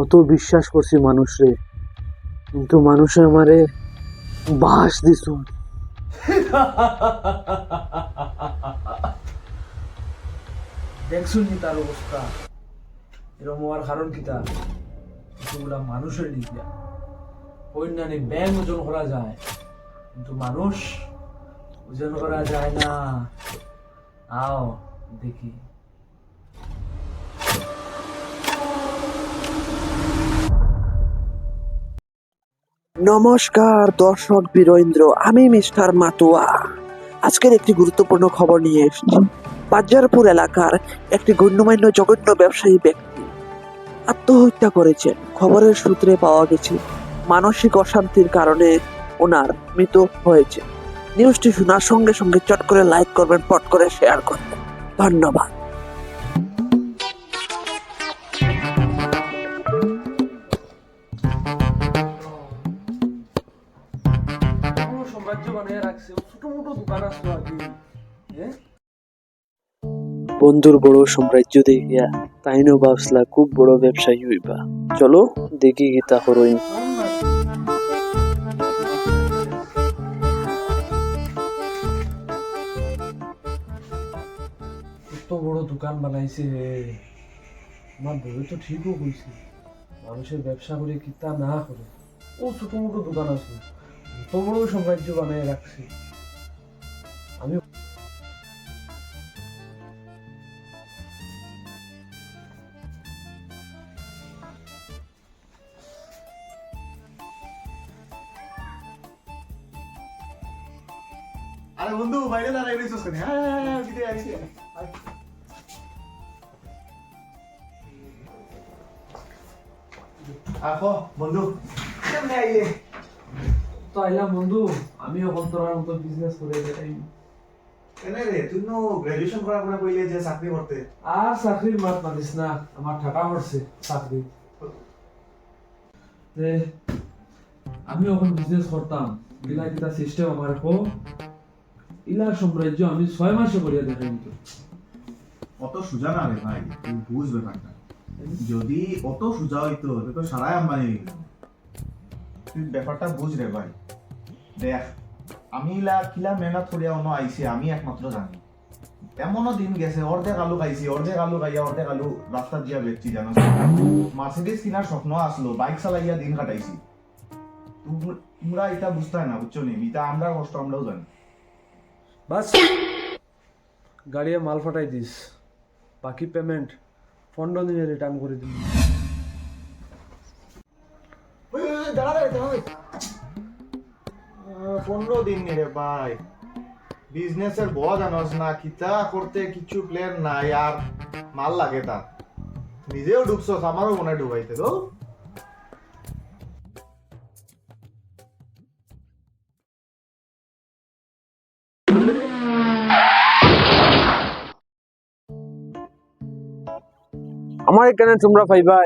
অত বিশ্বাস করছি মানুষরে, কিন্তু মানুষে আমারে বাস দিছু। দেখছুন নি তার অবস্থা, এরকম হওয়ার কারণ কিতা? কিছুগুলা মানুষের লিখিয়া অন্যান্য ব্যাং ওজন করা যায়, কিন্তু মানুষ ওজন করা যায় না। আও দেখি। নমস্কার দর্শক বীরেন্দ্র, আমি মিস্টার মাতুয়া। আজকের একটি গুরুত্বপূর্ণ খবর নিয়ে এসেছি। বাজারপুর এলাকার একটি গণ্যমান্য জঘন্য ব্যবসায়ী ব্যক্তি আত্মহত্যা করেছেন। খবরের সূত্রে পাওয়া গেছে মানসিক অশান্তির কারণে ওনার মৃত্যু হয়েছে। নিউজটি শোনার সঙ্গে সঙ্গে চট করে লাইক করবেন, পট করে শেয়ার করবেন। ধন্যবাদ। সাম্রাজ্য বানিয়ে রাখছে, ছোট মোটো দোকান আসলো আর কি। বন্ধুর বড় সাম্রাজ্য দেখিয়া তাইনো ভাবসলা খুব বড় ব্যবসায়ী হইবা। চলো দেখি গীতা হরইন। কত বড় দোকান বানাইছে রে। আমার বই তো ঠিকও কইছে, মানুষের ব্যবসা করে কিতা না করে ও ছোট মোটো দোকান আসলো, এত বড় সাম্রাজ্য বানিয়ে রাখছে। আমি আরে বন্ধু বাইরে দাঁড়াই রইছস কেন? হ্যাঁ হ্যাঁ হ্যাঁ ভিতরে আইছি। আখো বন্ধু কেমনে আইলে? তো আইলাম বন্ধু, আমি এখন তোর মতো বিজনেস করে দেখাই। এনে রে তুই নো গ্রাজুয়েশন করার পরে কইলে যে চাকরি করতে। আর চাকরির মাত মানিস না, আমার ঠাটা পড়ছে চাকরি। আমি এখন বিজনেস করতাম, ইলা কিতা সিস্টেম আমার কো, ইলা সাম্রাজ্য আমি 6 মাসে করিয়া দেখাই তো। অত সোজা না রে ভাই, তুই বুঝ ব্যাপারটা। যদি অত সোজা হইতো তো সারাই আম্বানি হয়ে গেল। তুই ব্যাপারটা বুঝ রে ভাই। দেখ আমি ইলা কিলা মেহনত করিয়া অন্য আইছি আমি একমাত্র জানি। এমনও দিন গেছে অর্ধেক আলু খাইছি, অর্ধেক আলু খাইয়া অর্ধেক আলু রাস্তা দিয়া বেচছি জানো। মার্সিডিজ কিনার স্বপ্ন আসলো, বাইক চালাইয়া দিন কাটাইছি। তোমরা এটা বুঝতে না, বুঝছো নি? এটা আমরা কষ্ট আমরাও জানি। বাস গাড়িয়ে মাল ফাটাই দিস, বাকি পেমেন্ট 15 দিনে রিটার্ন করে দিবি। 15 দিন রে ভাই, বিজনেসের বড় জানোস না, কিতা করতে কিছু প্ল্যান নাই আর মাল লাগে তা। নিজেও ডুবছস, আমারও মনে হয় ডুবাইতে তো। আমার এখানে তোমরা পাইবা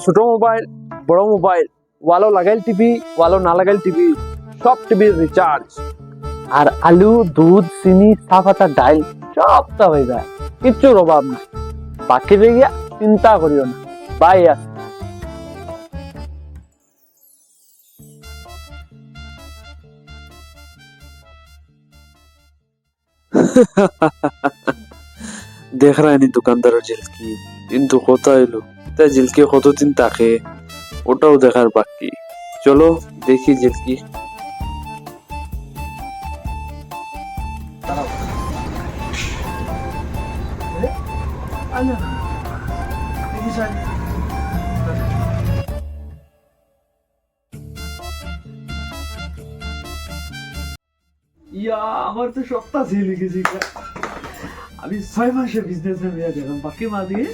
ছোট মোবাইল, বড় মোবাইল, ওয়ালো লাগাইল টিভি, ওয়ালো না লাগাইল টিভি, সব টিভির রিচার্জ, আর আলু, দুধ, চিনি, চা পাতা, ডাইল সবটা হয়ে যায়, কিচ্ছুর অভাব নাই। বাকি রেগিয়া চিন্তা করিও না, বাই আছে। দেখ রায়নি দোকানদারের ঝিলকি, কিন্তু কথা এলো তা ঝিলকি কতদিন থাকে ওটাও দেখার বাকি। চলো দেখি ঝিলকি। ইয়া আমার তো সপ্তাহ ঝেলে গেছি, আমি 6 মাসে বিজনেস নিয়ে গেলাম, বাকি মা দিয়ে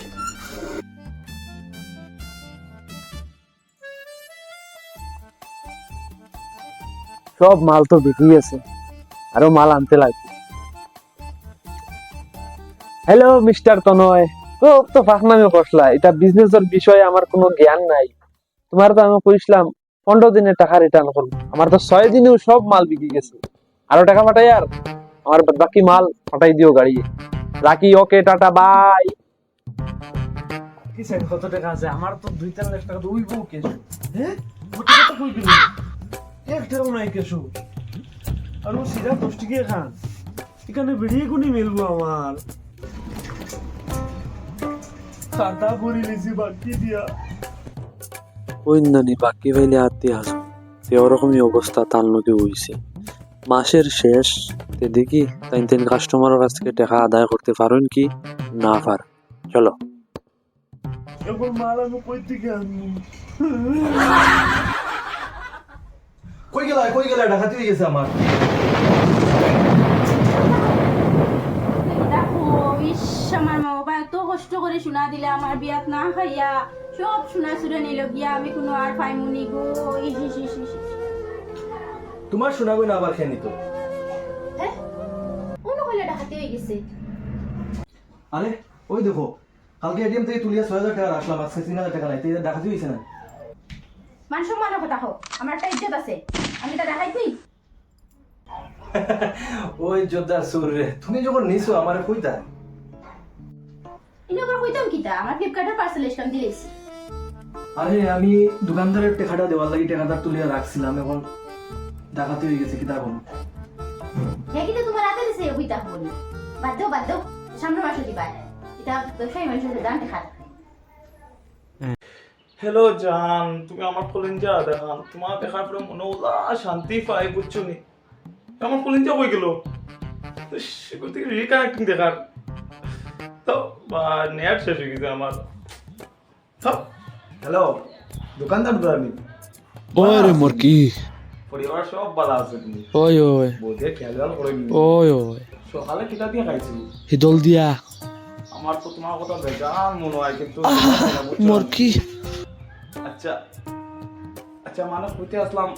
সব মাল তো বিক্রি আছে, আরো মাল আনতে লাগবে। হ্যালো মিস্টার তনয়, খুব তো ফাঁকনামি করলা, এটা বিজনেসের বিষয়ে আমার কোনো জ্ঞান নাই। তোমার তো আমি কইছিলাম 15 দিনে টাকা রিটার্ন করবো, আমার তো 6 দিনেও সব মাল বিক্রি গেছে। আরো টাকা পাঠাই, আর আমার বাকি মাল পাঠাই দিও গাড়ি। রাখি, ওকে, টাটা, বাই। কি চাই কত টাকা আছে আমার তো 2-3 লাখ টাকা তো উইবো কেসু হ্যাঁ কত টাকা কই গেল এক টাকাও নাই কেসু আর ও সিধা 10 টাকা খান এখানে বেরিয়ে কোনি মেলবো আমার খাতা ভরি লিছি বাকি দিয়া ওইন্দানি বাকি পাইলে আত্মীয় আসো ওরকমই অবস্থা তার নদী হইছে মাসের শেষ তে দেখি তাই তিন কাস্টমারের কাছ থেকে টাকা আদায় করতে পারেন কি না পার চলো এখন মাল আমি কই থেকে আনবো কই গেল ডাকাতি হয়ে গেছে আমার দেখো ইস আমার মা বাবা এত কষ্ট করে শোনা দিলে আমার বিয়াত না খাইয়া সব শোনা শুনে নিল গিয়া আমি কোনো আর পাইমুনি গো ইস ইস ইস ইস ইস। তোমার শোনাবো না আবার খেয়ে নিত হ্যাঁ অন্য কইলে ডাকাতি হয়ে গেছে আরে ওই দেখো কালকে এটিএম থেকে তুলিয়া 6,000 টাকা রাখলাম আজকে 3,000 টাকা নাই তো এটা ডাকাতি হয়েছে না মান সম্মানের কথা হোক আমার একটা ইজ্জত আছে আমি তা দেখাই তুই ওই যোদ্ধা সুর রে তুমি যখন নিছো আমারে কইতা ইনি আবার কইতাম কিতা আমার ফ্লিপকার্টের পার্সেল স্ক্যান দিলেছি আরে আমি দোকানদারের টাকাটা দেওয়ার লাগি টাকাটা তুলিয়া রাখছিলাম এখন ডাকাতি হয়ে গেছে কি তা বল হ্যাঁ কিন্তু তোমার হাতে দিছে কইতা বলি বাদ দাও সামনে মাসে দিবা এটা ব্যবসায়ী মানুষের দাম দেখা হ্যালো জান তুমি আমার কলিঞ্জা দেখান তোমার দেখার পরে মনে হলো শান্তি পাই বুঝছো নি আমার কলিঞ্জা হয়ে গেল সেগুলো থেকে রিকানেক্টিং দেখার তো বা নেট শেষ হয়ে গেছে আমার হ্যালো দোকানদার দাঁড়ানি ওরে মুরকি পরিবার সব ভালো আছে তুমি ওই ওই বোধে খেয়াল করে ওই ওই সকালে কিতা দিয়ে খাইছি হিদল দিয়া আমার তো তোমার কথা বেজান মনে হয় কিন্তু মুরকি আচ্ছা আচ্ছা মানে কইতে আসলাম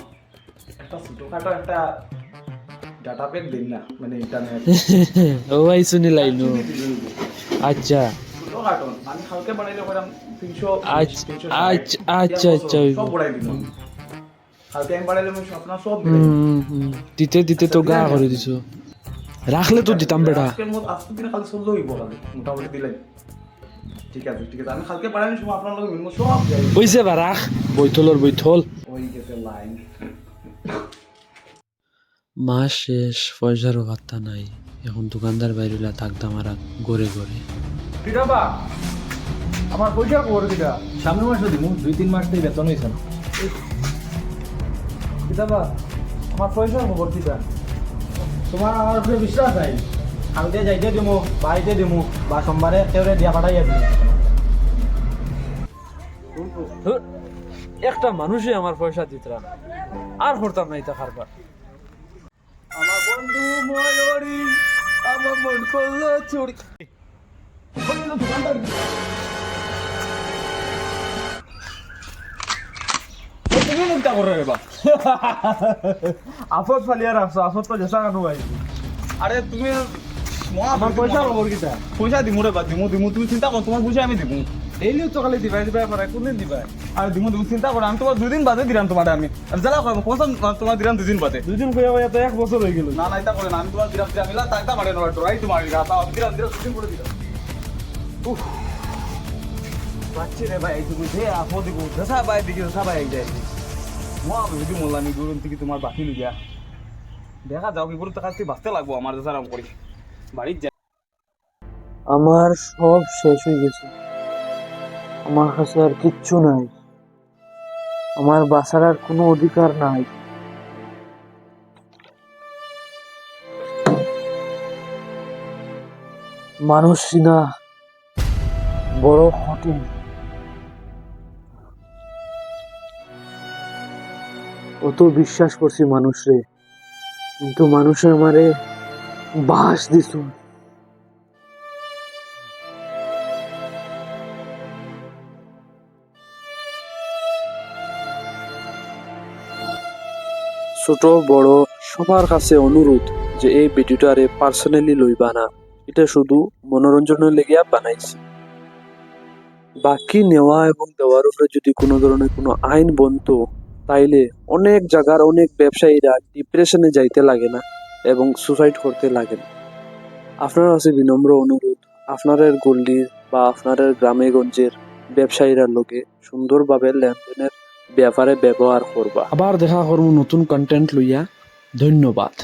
একটা ছোটখাটো একটা ডাটা প্যাক দিন না মানে ইন্টারনেট ও ভাই শুনি লাইনো আচ্ছা ছোটখাটো আমি হালকা বানাইলে করাম 300 আচ্ছা সব বড়াই দিন হালকা আমি বানাইলে আপনার সব দিতে তো গা করে দিছো রাখলে তো দিতাম বেটা আজকের মত আজকে দিন খালি চললো হইব খালি মোটামুটি দিলেন ঠিক আছে আমি কালকে বানাইলে সব আপনার লগে মিলবো সব যাই হইছে বা রাখ বৈঠল ওই গেছে লাইন মাস শেষ পয়সারও পাত্তা নাই এখন দোকানদার বাইরেলা থাকতাম আর গড়ে কিটা বা আমার পয়সা খবর কিটা সামনের মাসে দিমু 2-3 মাস থেকে বেতন হইছে না কিটা বা আমার পয়সা খবর কিটা তোমার আমার উপরে বিশ্বাস নাই কালকে যাইতে দিমু বাড়িতে দিমু বা সোমবারে কেউরে দিয়া পাঠাইয়া দিমু একটা মানুষই আমার পয়সা দিতরা আর করতাম নাই তা খারবার আমার বন্ধু ময়ূরী আমার মন করলো চুরি তুমি চিন্তা করে রে বা আফত ফালিয়া রাখছো আফত তো জেসা কানু ভাই আরে তুমি আমার পয়সা খবর কিটা পয়সা দিমু রে বা দিমু তুমি চিন্তা করো তোমার পয়সা আমি দিমু ডেইলি তো খালি দিবাই পরে কোনদিন দিবাই আর দিমু চিন্তা করো আমি তোমার 2 দিন বাদে দিলাম তোমার আমি আর জ্বালা পয়সা তোমার দিলাম 2 দিন বাদে দুদিন কইয়া তো 1 বছর হয়ে গেল না না এটা করে না আমি তোমার দিলাম মিলা টাকা মারে না ডরাই তোমার গাতা দিলাম 2 দিন করে দিলাম বাচ্চি রে ভাই তুই বুঝে আপদ দিব জেসা ভাই দিকে জেসা ভাই যাই আমি যদি মোল্লা নি গুরুন থেকে তোমার বাকি লইয়া দেখা যাও কি গুরু টাকা বাঁচতে লাগবো আমার জেসা রাম করি বাড়ির যা আমার সব শেষ হয়ে গেছে আমার কাছে আর কিচ্ছু নাই আমার বাঁচার আর কোনো অধিকার নাই মানুষ না বড় কঠিন অত বিশ্বাস করছি মানুষরে কিন্তু মানুষে আমারে বাস দিছ ছোট বড় সবার কাছে অনুরোধ যে এই ভিডিওটারে পার্সোনালি লইবা না এটা শুধু মনোরঞ্জনের লেগিয়া বানাইছি বাকি নেওয়া এবং দেওয়ার উপরে যদি কোনো ধরনের কোনো আইন বনতো তাইলে অনেক জায়গার অনেক ব্যবসায়ীরা ডিপ্রেশনে যাইতে লাগে না এবং সুসাইড করতে লাগে না আপনার কাছে বিনম্র অনুরোধ আপনার গল্লির বা আপনার গ্রামে গঞ্জের ব্যবসায়ীরা লগে সুন্দরভাবে লেনদেনের ব্যাপারে ব্যবহার করবা। আবার দেখা করবো নতুন কন্টেন্ট লইয়া। ধন্যবাদ।